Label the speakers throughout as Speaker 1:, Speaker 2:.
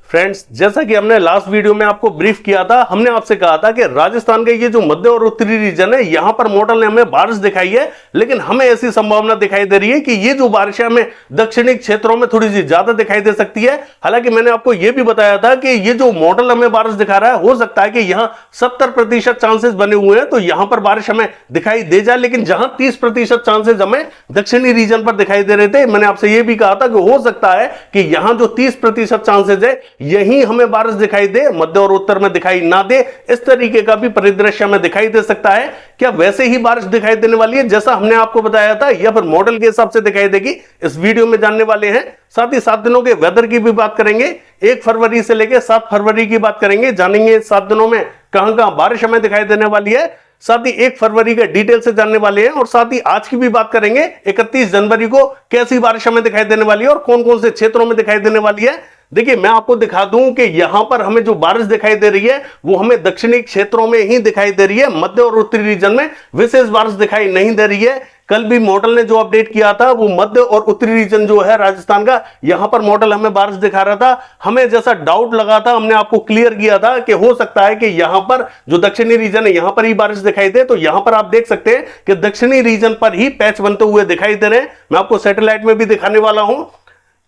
Speaker 1: Friends, जैसा कि हमने लास्ट वीडियो में आपको ब्रीफ किया था, हमने आपसे कहा था कि राजस्थान का ये जो मध्य और उत्तरी रीजन है, यहां पर मॉडल ने हमें बारिश दिखाई है, लेकिन हमें ऐसी संभावना दिखाई दे रही है कि ये जो बारिश है हमें दक्षिणी क्षेत्रों में थोड़ी सी ज्यादा दिखाई दे सकती है। हालांकि मैंने आपको यह भी बताया था कि ये जो मॉडल हमें बारिश दिखा रहा है, हो सकता है कि यहां 70% चांसेस बने हुए हैं तो यहां पर बारिश हमें दिखाई दे जाए, लेकिन जहां 30% चांसेस हमें दक्षिणी रीजन पर दिखाई दे रहे थे, मैंने आपसे यह भी कहा था कि हो सकता है कि यहां जो 30% चांसेस है यही हमें बारिश दिखाई दे, मध्य और उत्तर में दिखाई ना दे। इस तरीके का भी परिदृश्य हमें दिखाई दे सकता है। क्या वैसे ही बारिश दिखाई देने वाली है जैसा हमने आपको बताया था, या फिर मॉडल के हिसाब से दिखाई देगी, इस वीडियो में जानने वाले हैं। साथ ही 7 दिनों के वेदर की भी बात करेंगे, 1 फरवरी से लेकर 7 फरवरी की बात करेंगे, जानेंगे 7 दिनों में कहां कहां बारिश हमें दिखाई देने वाली है। साथ ही 1 फरवरी का डिटेल से जानने वाले हैं, और साथ ही आज की भी बात करेंगे 31 जनवरी को कैसी बारिश हमें दिखाई देने वाली है और कौन कौन से क्षेत्रों में दिखाई देने वाली है। देखिए, मैं आपको दिखा दूं कि यहां पर हमें जो बारिश दिखाई दे रही है वो हमें दक्षिणी क्षेत्रों में ही दिखाई दे रही है, मध्य और उत्तरी रीजन में विशेष बारिश दिखाई नहीं दे रही है। कल भी मॉडल ने जो अपडेट किया था वो मध्य और उत्तरी रीजन जो है राजस्थान का, यहां पर मॉडल हमें बारिश दिखा रहा था। हमें जैसा डाउट लगा था, हमने आपको क्लियर किया था कि हो सकता है कि यहां पर जो दक्षिणी रीजन है यहां पर ही बारिश दिखाई दे। तो यहां पर आप देख सकते हैं कि दक्षिणी रीजन पर ही पैच बनते हुए दिखाई दे रहे हैं। मैं आपको सैटेलाइट में भी दिखाने वाला हूं।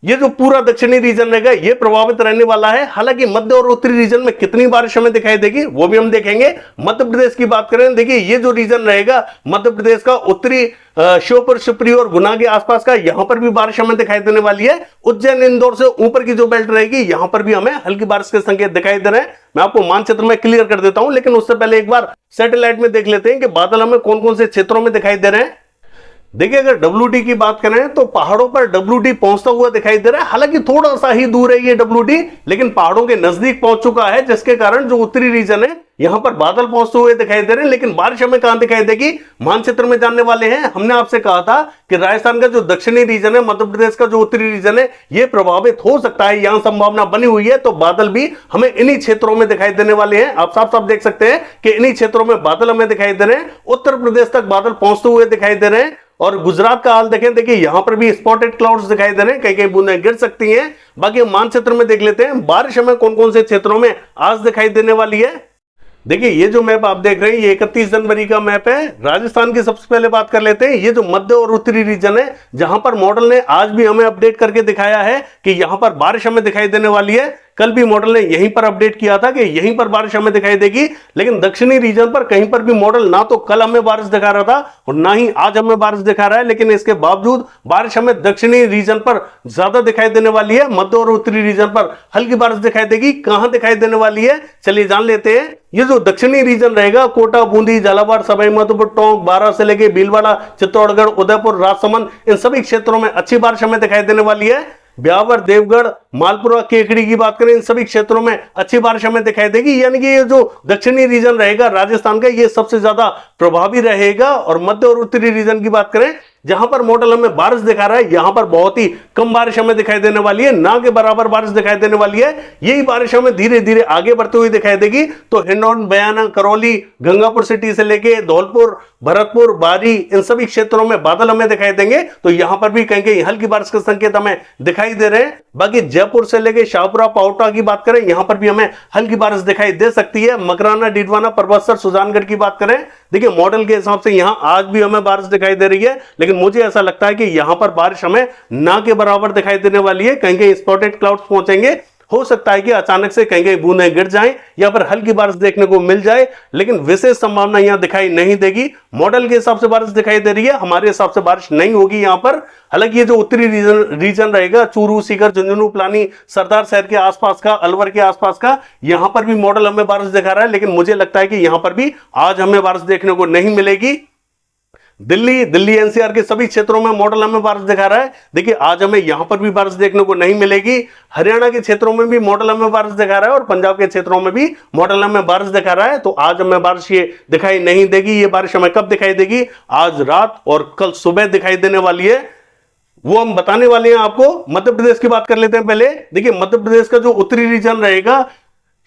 Speaker 1: ये जो पूरा दक्षिणी रीजन रहेगा ये प्रभावित रहने वाला है। हालांकि मध्य और उत्तरी रीजन में कितनी बारिश हमें दिखाई देगी वो भी हम देखेंगे। मध्य प्रदेश की बात करें, देखिए ये जो रीजन रहेगा मध्य प्रदेश का उत्तरी श्योपुर, शिवपुरी और गुना के आसपास का, यहां पर भी बारिश हमें दिखाई देने वाली है। उज्जैन, इंदौर से ऊपर की जो बेल्ट रहेगी यहां पर भी हमें हल्की बारिश के संकेत दिखाई दे रहे हैं। मैं आपको मानचित्र में क्लियर कर देता हूं, लेकिन उससे पहले एक बार सैटेलाइट में देख लेते हैं कि बादल हमें कौन कौन से क्षेत्रों में दिखाई दे रहे हैं। देखिए, अगर WD की बात करें तो पहाड़ों पर WD पहुंचता हुआ दिखाई दे रहा है। हालांकि थोड़ा सा ही दूर है ये WD, लेकिन पहाड़ों के नजदीक पहुंच चुका है, जिसके कारण जो उत्तरी रीजन है यहां पर बादल पहुंचते हुए दिखाई दे रहे हैं। लेकिन बारिश हमें कहां दिखाई देगी मानचित्र में जानने वाले हैं। हमने आपसे कहा था कि राजस्थान का जो दक्षिणी रीजन है, मध्य प्रदेश का जो उत्तरी रीजन है, यह प्रभावित हो सकता है, यहां संभावना बनी हुई है। तो बादल भी हमें इन्हीं क्षेत्रों में दिखाई देने वाले हैं। आप साफ साफ देख सकते हैं कि इन्हीं क्षेत्रों में बादल हमें दिखाई दे रहे हैं। उत्तर प्रदेश तक बादल पहुंचते हुए दिखाई दे रहे हैं। और गुजरात का हाल देखें, देखिए यहां पर भी स्पॉटेड क्लाउड्स दिखाई दे रहे हैं, कई कई बूंदें गिर सकती हैं। बाकी हम मानचित्र में देख लेते हैं बारिश हमें कौन कौन से क्षेत्रों में आज दिखाई देने वाली है। देखिए, ये जो मैप आप देख रहे हैं ये 31 जनवरी का मैप है। राजस्थान की सबसे पहले बात कर लेते हैं। ये जो मध्य और उत्तरी रीजन है, जहां पर मॉडल ने आज भी हमें अपडेट करके दिखाया है कि यहां पर बारिश हमें दिखाई देने वाली है। कल भी मॉडल ने यहीं पर अपडेट किया था कि यहीं पर बारिश हमें दिखाई देगी, लेकिन दक्षिणी रीजन पर कहीं पर भी मॉडल ना तो कल हमें बारिश दिखा रहा था और ना ही आज हमें बारिश दिखा रहा है। लेकिन इसके बावजूद बारिश हमें दक्षिणी रीजन पर ज्यादा दिखाई देने वाली है, मध्य और उत्तरी रीजन पर हल्की बारिश दिखाई देगी। कहां दिखाई देने वाली है चलिए जान लेते हैं। ये जो दक्षिणी रीजन रहेगा, कोटा, बूंदी, झालावाड़, सवाई माधोपुर, टोंक, बारां से लेके भीलवाड़ा, चित्तौड़गढ़, उदयपुर, राजसमंद, इन सभी क्षेत्रों में अच्छी बारिश हमें दिखाई देने वाली है। ब्यावर, देवगढ़, मालपुरा, केकड़ी की बात करें, इन सभी क्षेत्रों में अच्छी बारिश हमें दिखाई देगी। यानी कि ये जो दक्षिणी रीजन रहेगा राजस्थान का, ये सबसे ज्यादा प्रभावी रहेगा। और मध्य और उत्तरी रीजन की बात करें, जहां पर मॉडल हमें बारिश दिखा रहा है, यहां पर बहुत ही कम बारिश हमें दिखाई देने वाली है, ना के बराबर बारिश दिखाई देने वाली है। यही बारिश हमें धीरे धीरे आगे बढ़ते हुए दिखाई देगी। तो हिंडौन, बयाना, करौली, गंगापुर सिटी से लेके धौलपुर, भरतपुर, बारी, इन सभी क्षेत्रों में बादल हमें दिखाई देंगे। तो यहां पर भी कहीं कहीं हल्की बारिश के संकेत हमें दिखाई दे रहे हैं। बाकी जयपुर से लेके शाहपुरा, पावटा की बात करें, यहां पर भी हमें हल्की बारिश दिखाई दे सकती है। मकराना, डिडवाना, परबतसर, सुजानगढ़ की बात करें, देखिए मॉडल के हिसाब से यहां आज भी हमें बारिश दिखाई दे रही है, लेकिन मुझे ऐसा लगता है कि यहां पर बारिश हमें ना के बराबर दिखाई देने वाली है। कहीं कहीं स्पॉटेड क्लाउड्स पहुंचेंगे, हो सकता है कि अचानक से कहीं कहीं बूंदें गिर जाएं या फिर हल्की बारिश देखने को मिल जाए, लेकिन विशेष संभावना यहां दिखाई नहीं देगी। मॉडल के हिसाब से बारिश दिखाई दे रही है, हमारे हिसाब से बारिश नहीं होगी यहां पर। हालांकि ये जो उत्तरी रीजन रहेगा, चूरू, सीकर, झुंझुनू, पिलानी, सरदार शहर के आसपास का, अलवर के आसपास का, यहां पर भी मॉडल हमें बारिश दिखा रहा है, लेकिन मुझे लगता है कि यहां पर भी आज हमें बारिश देखने को नहीं मिलेगी। दिल्ली NCR के सभी क्षेत्रों में मॉडल हमें बारिश दिखा रहा है। देखिए, आज हमें यहां पर भी बारिश देखने को नहीं मिलेगी। हरियाणा के क्षेत्रों में भी मॉडल हमें बारिश दिखा रहा है और पंजाब के क्षेत्रों में भी मॉडल हमें बारिश दिखा रहा है। तो आज हमें बारिश ये दिखाई नहीं देगी। ये बारिश हमें कब दिखाई देगी? आज रात और कल सुबह दिखाई देने वाली है, वो हम बताने वाले हैं आपको। मध्य प्रदेश की बात कर लेते हैं पहले। देखिए, मध्य प्रदेश का जो उत्तरी रीजन रहेगा,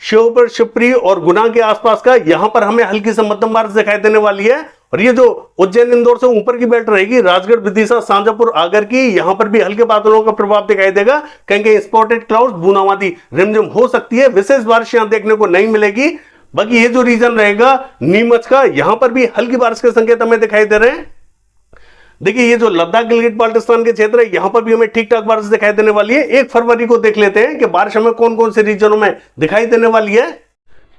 Speaker 1: श्योपुर, शिवपुरी और गुना के आसपास का, यहां पर हमें हल्की से मध्यम बारिश दिखाई देने वाली है। और ये जो उज्जैन इंदौर से ऊपर की बेल्ट रहेगी, राजगढ़, विदिशा, शाजापुर, आगर की, यहां पर भी हल्के बादलों का प्रभाव दिखाई देगा। कहीं स्पॉटेड क्लाउड्स, बूंदाबांदी, रिमझिम हो सकती है। विशेष बारिश यहां देखने को नहीं मिलेगी। बाकी ये जो रीजन रहेगा नीमच का, यहां पर भी हल्की बारिश के संकेत हमें दिखाई दे रहे हैं। देखिए ये जो लद्दाख, गिलगित बाल्टिस्तान के क्षेत्र है, यहां पर भी हमें ठीक ठाक बारिश दिखाई देने वाली है। 1 फरवरी को देख लेते हैं कि बारिश हमें कौन कौन से रीजनों में दिखाई देने वाली है।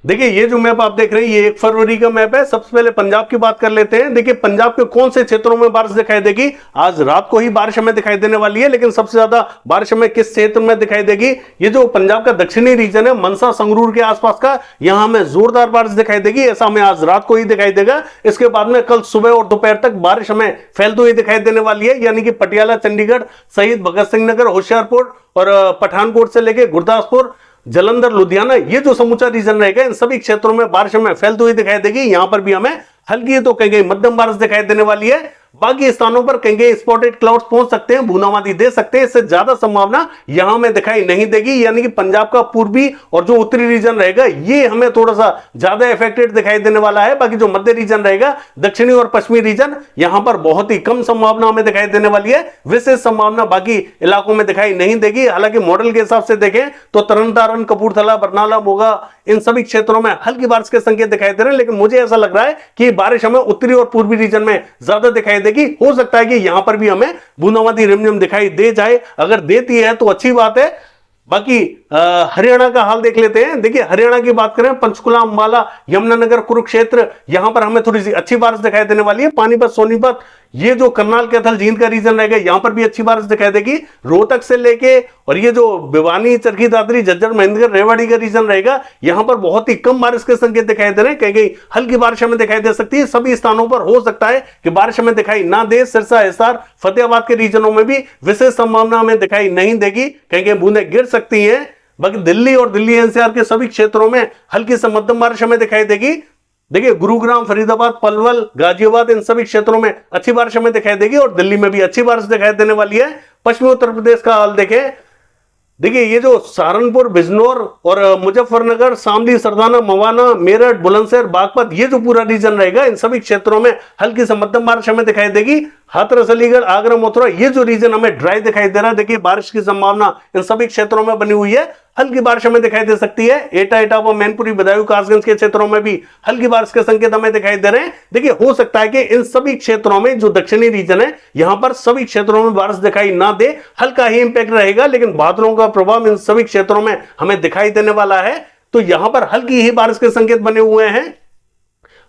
Speaker 1: देखिए ये जो मैप आप देख रहे हैं, ये 1 फरवरी का मैप है। सबसे पहले पंजाब की बात कर लेते हैं। देखिए पंजाब के कौन से क्षेत्रों में बारिश दिखाई देगी। आज रात को ही बारिश हमें दिखाई देने वाली है, लेकिन सबसे ज्यादा बारिश हमें किस क्षेत्र में दिखाई देगी। ये जो पंजाब का दक्षिणी रीजन है, मनसा, संगरूर के आसपास का, यहां हमें जोरदार बारिश दिखाई देगी। ऐसा हमें आज रात को ही दिखाई देगा। इसके बाद में कल सुबह और दोपहर तक बारिश हमें फैलती हुई दिखाई देने वाली है, यानी कि पटियाला, चंडीगढ़, शहीद भगत सिंह नगर, होशियारपुर और पठानकोट से लेके गुरदासपुर, जलंधर, लुधियाना, ये जो समूचा रीजन रहेगा, इन सभी क्षेत्रों में बारिश हमें फैलती हुई दिखाई देगी। यहां पर भी हमें हल्की तो कहीं मध्यम बारिश दिखाई देने वाली है। बाकी स्थानों पर कहीं स्पॉटेड क्लाउड्स पहुंच सकते हैं, बूंदाबांदी दे सकते हैं। इससे ज्यादा संभावना यहां में दिखाई नहीं देगी, यानी कि पंजाब का पूर्वी और जो उत्तरी रीजन रहेगा, ये हमें थोड़ा सा ज्यादा इफेक्टेड दिखाई देने वाला है। बाकी जो मध्य रीजन रहेगा, दक्षिणी और पश्चिमी रीजन, यहां पर बहुत ही कम संभावना हमें दिखाई देने वाली है। विशेष संभावना बाकी इलाकों में दिखाई नहीं देगी। हालांकि मॉडल के हिसाब से देखें तो तरन तारण, कपूरथला, बरनाला, मोगा, इन सभी क्षेत्रों में हल्की बारिश के संकेत दिखाई दे रहे हैं। लेकिन मुझे ऐसा लग रहा है कि बारिश हमें उत्तरी और पूर्वी रीजन में ज्यादा दिखाई देगी। हो सकता है कि यहां पर भी हमें बूंदाबांदी, रिमझिम दिखाई दे जाए। अगर देती है तो अच्छी बात है। बाकी हरियाणा का हाल देख लेते हैं। देखिए हरियाणा की बात करें, पंचकुला, अंबाला, यमुनानगर, कुरुक्षेत्र, यहां पर हमें थोड़ी सी अच्छी बारिश दिखाई देने वाली है। पानीपत, सोनीपत, ये जो करनाल, कैथल, जींद का रीजन रहेगा, यहां पर भी अच्छी बारिश दिखाई देगी। रोहतक से लेके और ये जो भिवानी, चरखी दादरी, झज्जर, महेंद्रगढ़, रेवाड़ी का रीजन रहेगा, यहां पर बहुत ही कम बारिश के संकेत दिखाई दे रहे हैं। कहीं हल्की बारिश हमें दिखाई दे सकती है। सभी स्थानों पर हो सकता है कि बारिश हमें दिखाई ना दे। सिरसा, हिसार, फतेहाबाद के रीजनों में भी विशेष संभावना हमें दिखाई नहीं देगी। कहीं बूंदें गिर सकती हैं। बाकी दिल्ली और दिल्ली एनसीआर के सभी क्षेत्रों में हल्की से मध्यम बारिश हमें दिखाई देगी। देखिए गुरुग्राम, फरीदाबाद, पलवल, गाजियाबाद, इन सभी क्षेत्रों में अच्छी बारिश हमें दिखाई देगी और दिल्ली में भी अच्छी बारिश दिखाई देने वाली है। पश्चिमी उत्तर प्रदेश का हाल देखें। देखिए ये जो सहारनपुर, बिजनौर और मुजफ्फरनगर, शामली, सरदाना, मवाना, मेरठ, बुलंदशहर, बागपत, ये जो पूरा रीजन रहेगा, इन सभी क्षेत्रों में हल्की से मध्यम बारिश हमें दिखाई देगी। हाथरस, अलीगढ़, आगरा, मथुरा, ये जो रीजन हमें ड्राई दिखाई दे रहा है, देखिए बारिश की संभावना इन सभी क्षेत्रों में बनी हुई है। हल्की बारिश हमें दिखाई दे सकती है। एटा, इटावा, मैनपुरी, बदायूं, कासगंज के क्षेत्रों में भी हल्की बारिश के संकेत हमें दिखाई दे रहे हैं। देखिए हो सकता है कि इन सभी क्षेत्रों में जो दक्षिणी रीजन है, यहां पर सभी क्षेत्रों में बारिश दिखाई ना दे, हल्का ही इंपैक्ट रहेगा, लेकिन बादलों का प्रभाव इन सभी क्षेत्रों में हमें दिखाई देने वाला है। तो यहां पर हल्की ही बारिश के संकेत बने हुए हैं।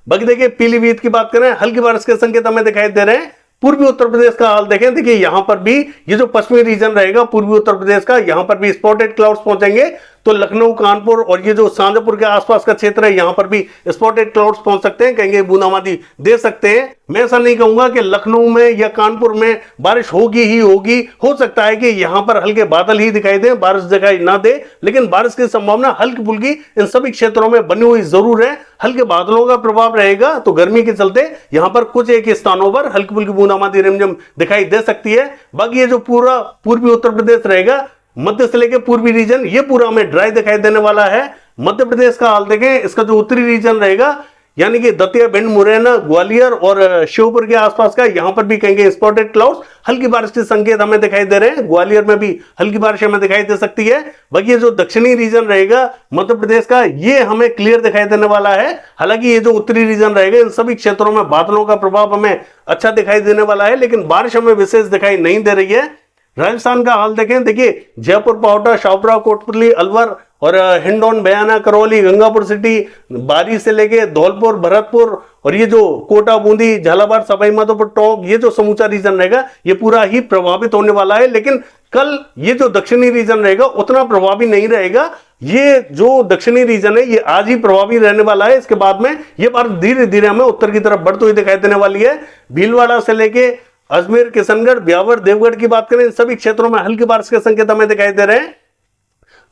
Speaker 1: बाकी देखिए पीलीभीत की बात करें, हल्की बारिश के संकेत हमें दिखाई दे रहे हैं। पूर्वी उत्तर प्रदेश का हाल देखें। देखिए यहां पर भी ये जो पश्चिमी रीजन रहेगा पूर्वी उत्तर प्रदेश का, यहां पर भी स्पॉटेड क्लाउड्स पहुंचेंगे। तो लखनऊ, कानपुर और ये जो शाजापुर के आसपास का क्षेत्र है, यहां पर भी स्पॉटेड क्लाउड्स पहुंच सकते हैं, कहेंगे बूंदाबांदी दे सकते हैं। मैं ऐसा नहीं कहूंगा कि लखनऊ में या कानपुर में बारिश होगी ही होगी। हो सकता है कि यहां पर हल्के बादल ही दिखाई दे, बारिश दिखाई ना दे, लेकिन बारिश की संभावना हल्की फुल्की इन सभी क्षेत्रों में बनी हुई जरूर है। हल्के बादलों का प्रभाव रहेगा, तो गर्मी के चलते यहां पर कुछ एक स्थानों पर हल्की फुल्की बूंदाबांदी, रिमझिम दिखाई दे सकती है। बाकी ये जो पूरा पूर्वी उत्तर प्रदेश रहेगा, मध्य से लेकर पूर्वी रीजन, ये पूरा हमें ड्राई दिखाई देने वाला है। मध्य प्रदेश का हाल देखें, इसका जो उत्तरी रीजन रहेगा, यानी कि दतिया, भिंड, मुरैना, ग्वालियर और श्योपुर के आसपास का, यहां पर भी कहेंगे स्पॉटेड क्लाउड्स, हल्की बारिश के संकेत हमें दिखाई दे रहे हैं। ग्वालियर में भी हल्की बारिश हमें दिखाई दे सकती है। बाकी ये जो दक्षिणी रीजन रहेगा मध्य प्रदेश का, ये हमें क्लियर दिखाई देने वाला है। हालांकि ये जो उत्तरी रीजन रहेगा, इन सभी क्षेत्रों में बादलों का प्रभाव हमें अच्छा दिखाई देने वाला है, लेकिन बारिश हमें विशेष दिखाई नहीं दे रही है। राजस्थान का हाल देखें। देखिए जयपुर, पावटा, शाहपुरा, कोटपुतली, अलवर और हिंडौन, बयाना, करौली, गंगापुर सिटी, बारी से लेके धौलपुर, भरतपुर और ये जो कोटा, बूंदी, झालावाड़, सवाई माधोपुर, टोंक, ये जो समूचा रीजन रहेगा, ये पूरा ही प्रभावित होने वाला है। लेकिन कल ये जो दक्षिणी रीजन रहेगा उतना प्रभावी नहीं रहेगा। ये जो दक्षिणी रीजन है, ये आज ही प्रभावी रहने वाला है। इसके बाद में ये बारिश धीरे धीरे हमें उत्तर की तरफ बढ़ती हुई दिखाई देने वाली है। भीलवाड़ा से लेके अजमेर, किशनगढ़, ब्यावर, देवगढ़ की बात करें, इन सभी क्षेत्रों में हल्की बारिश के संकेत हमें दिखाई दे रहे हैं।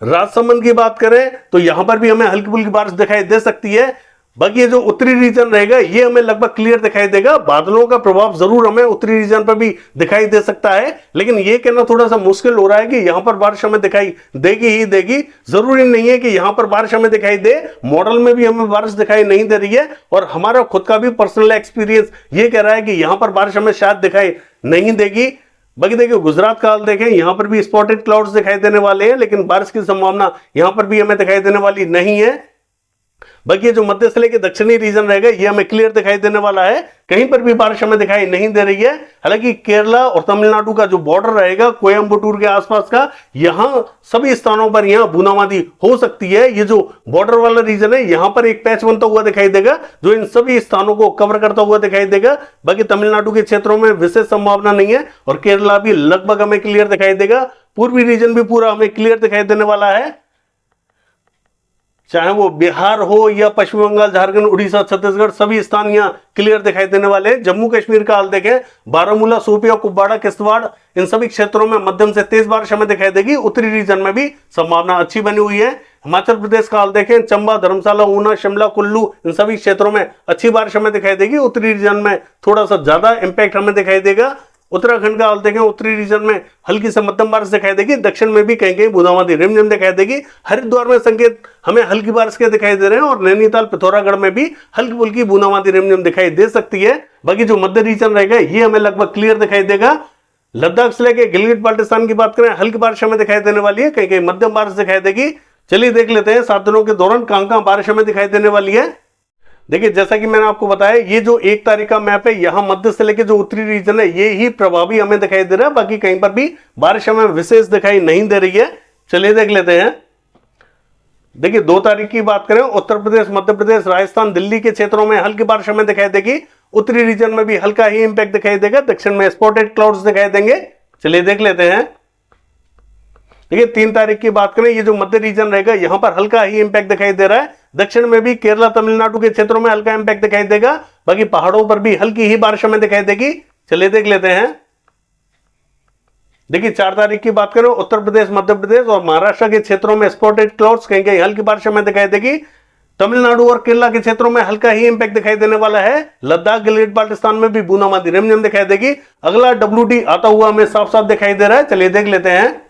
Speaker 1: राजसमंद की बात करें तो यहां पर भी हमें हल्की फुल्की बारिश दिखाई दे सकती है। बाकी ये जो उत्तरी रीजन रहेगा ये हमें लगभग क्लियर दिखाई देगा। बादलों का प्रभाव जरूर हमें उत्तरी रीजन पर भी दिखाई दे सकता है, लेकिन ये कहना थोड़ा सा मुश्किल हो रहा है कि यहां पर बारिश हमें दिखाई देगी ही देगी। जरूरी नहीं है कि यहां पर बारिश हमें दिखाई दे, मॉडल में भी हमें बारिश दिखाई नहीं दे रही है और हमारा खुद का भी पर्सनल एक्सपीरियंस ये कह रहा है कि यहां पर बारिश हमें शायद दिखाई नहीं देगी। बाकी देखिए गुजरात का हाल देखें, यहां पर भी स्पॉटेड क्लाउड्स दिखाई देने वाले हैं, लेकिन बारिश की संभावना यहां पर भी हमें दिखाई देने वाली नहीं है। बाकी जो मध्य से लेकर दक्षिणी रीजन रहेगा ये हमें क्लियर दिखाई देने वाला है, कहीं पर भी बारिश हमें दिखाई नहीं दे रही है। हालांकि केरला और तमिलनाडु का जो बॉर्डर रहेगा कोयम्बटूर के आसपास का, यहां सभी स्थानों पर यहां बूंदाबांदी हो सकती है। ये जो बॉर्डर वाला रीजन है यहां पर एक पैच बनता हुआ दिखाई देगा जो इन सभी स्थानों को कवर करता हुआ दिखाई देगा। बाकी तमिलनाडु के क्षेत्रों में विशेष संभावना नहीं है और केरला भी लगभग हमें क्लियर दिखाई देगा। पूर्वी रीजन भी पूरा हमें क्लियर दिखाई देने वाला है, चाहे वो बिहार हो या पश्चिम बंगाल, झारखंड, उड़ीसा, छत्तीसगढ़, सभी स्थान यहाँ क्लियर दिखाई देने वाले हैं। जम्मू कश्मीर का हाल देखें, बारामूला, शोपियां, कुपवाड़ा, किश्तवाड़, इन सभी क्षेत्रों में मध्यम से तेज बारिश हमें दिखाई देगी। उत्तरी रीजन में भी संभावना अच्छी बनी हुई है। हिमाचल प्रदेश का हाल देखें, चंबा, धर्मशाला, ऊना, शिमला, कुल्लू, इन सभी क्षेत्रों में अच्छी बारिश हमें दिखाई देगी। उत्तरी रीजन में थोड़ा सा ज्यादा इंपैक्ट हमें दिखाई देगा। उत्तराखंड का हाल देखें, उत्तरी रीजन में हल्की से मध्यम बारिश दिखाई देगी, दक्षिण में भी कहीं कहीं बूंदाबांदी रिमझिम दिखाई देगी। हरिद्वार में संकेत हमें हल्की बारिश के दिखाई दे रहे हैं और नैनीताल, पिथौरागढ़ में भी हल्की फुल्की बूंदाबांदी रिमझिम दिखाई दे सकती है। बाकी जो मध्य रीजन रहेगा ये हमें लगभग क्लियर दिखाई देगा। लद्दाख से लेकर गिलगित बाल्टिस्तान की बात करें, हल्की बारिश हमें दिखाई देने वाली है, कहीं कहीं मध्यम बारिश दिखाई देगी। चलिए देख लेते हैं 7 दिनों के दौरान कहां कहां बारिश हमें दिखाई देने वाली है। देखिए जैसा कि मैंने आपको बताया, ये जो 1 तारीख का मैप है यहां मध्य से लेकर जो उत्तरी रीजन है ये ही प्रभावी हमें दिखाई दे रहा है। बाकी कहीं पर भी बारिश हमें विशेष दिखाई नहीं दे रही है। चलिए देख लेते हैं। देखिए 2 तारीख की बात करें, उत्तर प्रदेश, मध्य प्रदेश, राजस्थान, दिल्ली के क्षेत्रों में हल्की बारिश हमें दिखाई देगी। उत्तरी रीजन में भी हल्का ही इंपैक्ट दिखाई देगा, दक्षिण में स्पॉटेड क्लाउड्स दिखाई देंगे। चलिए देख लेते हैं। देखिए 3 तारीख की बात करें, ये जो मध्य रीजन रहेगा यहां पर हल्का ही इंपैक्ट दिखाई दे रहा है। दक्षिण में भी केरला, तमिलनाडु के क्षेत्रों में हल्का इंपैक्ट दिखाई देगा। बाकी पहाड़ों पर भी हल्की ही बारिश हमें दिखाई देगी। चलिए देख लेते हैं। देखिए 4 तारीख की बात करें, उत्तर प्रदेश, मध्य प्रदेश और महाराष्ट्र के क्षेत्रों में स्पॉटेड क्लाउड्स, कहीं कहीं हल्की बारिश हमें दिखाई देगी। तमिलनाडु और केरला के क्षेत्रों में हल्का ही इंपैक्ट दिखाई देने वाला है। लद्दाख, गिलगित बाल्टिस्तान में भी बूंदाबांदी रिमझिम दिखाई देगी। अगला WD आता हुआ हमें साफ साफ दिखाई दे रहा है। चलिए देख लेते हैं।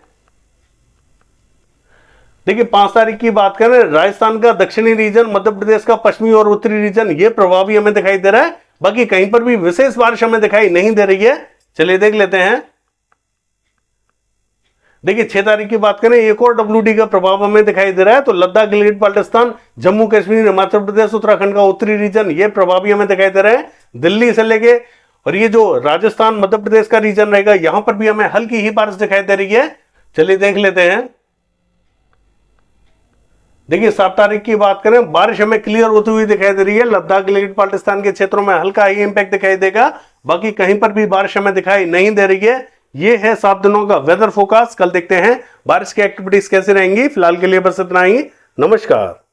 Speaker 1: देखिए 5 तारीख की बात करें, राजस्थान का दक्षिणी रीजन, मध्य प्रदेश का पश्चिमी और उत्तरी रीजन ये प्रभावी हमें दिखाई दे रहा है। बाकी कहीं पर भी विशेष बारिश हमें दिखाई नहीं दे रही है। चलिए देख लेते हैं। देखिए 6 तारीख की बात करें, एक और WD का प्रभाव हमें दिखाई दे रहा है। तो लद्दाख, गिलगित बाल्टिस्तान, जम्मू कश्मीर, हिमाचल प्रदेश, उत्तराखंड का उत्तरी रीजन ये प्रभावी हमें दिखाई दे रहा है। दिल्ली से लेके और ये जो राजस्थान, मध्य प्रदेश का रीजन रहेगा यहां पर भी हमें हल्की ही बारिश दिखाई दे रही है। चलिए देख लेते हैं। देखिए 7 तारीख की बात करें, बारिश हमें क्लियर होती हुई दिखाई दे रही है। लद्दाख, गिलगित बाल्टिस्तान के क्षेत्रों में हल्का ही इंपैक्ट दिखाई देगा। बाकी कहीं पर भी बारिश हमें दिखाई नहीं दे रही है। ये है 7 दिनों का वेदर फोरकास्ट। कल देखते हैं बारिश की एक्टिविटीज कैसे रहेंगी। फिलहाल के लिए बस इतना ही। नमस्कार।